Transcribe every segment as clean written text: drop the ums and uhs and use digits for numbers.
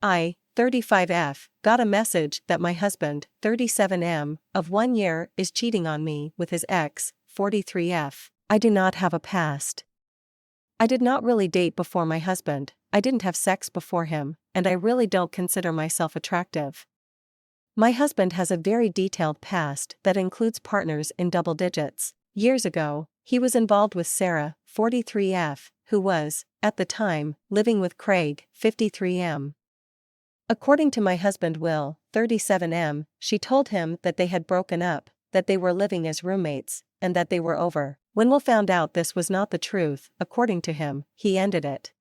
I, 35F, got a message that my husband, 37M, of 1 year, is cheating on me with his ex, 43F. I do not have a past. I did not really date before my husband, I didn't have sex before him, and I really don't consider myself attractive. My husband has a very detailed past that includes partners in double digits. Years ago, he was involved with Sarah, 43F, who was, at the time, living with Craig, 53M. According to my husband Will, 37M, she told him that they had broken up, that they were living as roommates, and that they were over. When Will found out this was not the truth, according to him, he ended it.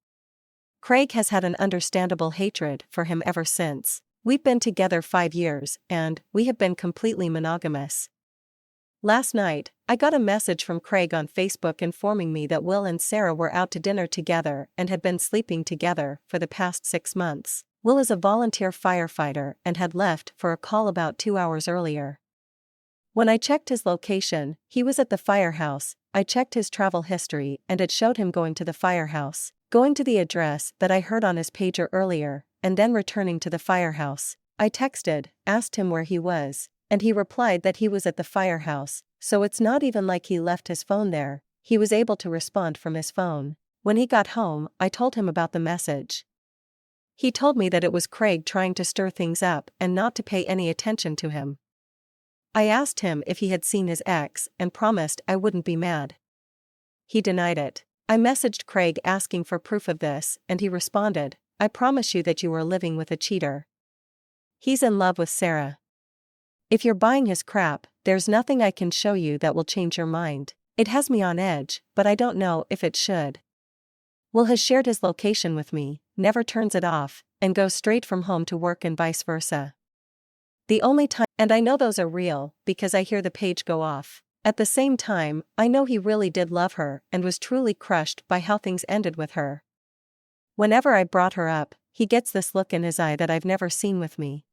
Craig has had an understandable hatred for him ever since. We've been together 5 years, and we have been completely monogamous. Last night, I got a message from Craig on Facebook informing me that Will and Sarah were out to dinner together and had been sleeping together for the past 6 months. Will is a volunteer firefighter and had left for a call about 2 hours earlier. When I checked his location, he was at the firehouse. I checked his travel history and it showed him going to the firehouse, going to the address that I heard on his pager earlier, and then returning to the firehouse. I texted, asked him where he was, and he replied that he was at the firehouse, so it's not even like he left his phone there, he was able to respond from his phone. When he got home, I told him about the message. He told me that it was Craig trying to stir things up and not to pay any attention to him. I asked him if he had seen his ex and promised I wouldn't be mad. He denied it. I messaged Craig asking for proof of this, and he responded, "I promise you that you are living with a cheater. He's in love with Sarah. If you're buying his crap, there's nothing I can show you that will change your mind. It has me on edge, but I don't know if it should." Will has shared his location with me, never turns it off, and goes straight from home to work and vice versa. The only time, and I know those are real, because I hear the page go off. At the same time, I know he really did love her and was truly crushed by how things ended with her. Whenever I brought her up, he gets this look in his eye that I've never seen with me.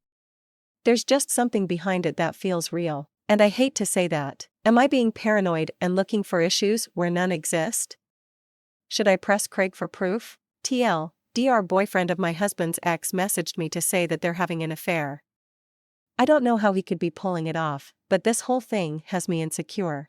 There's just something behind it that feels real, and I hate to say that. Am I being paranoid and looking for issues where none exist? Should I press Craig for proof? TL, Dr. Boyfriend of my husband's ex messaged me to say that they're having an affair. I don't know how he could be pulling it off, but this whole thing has me insecure.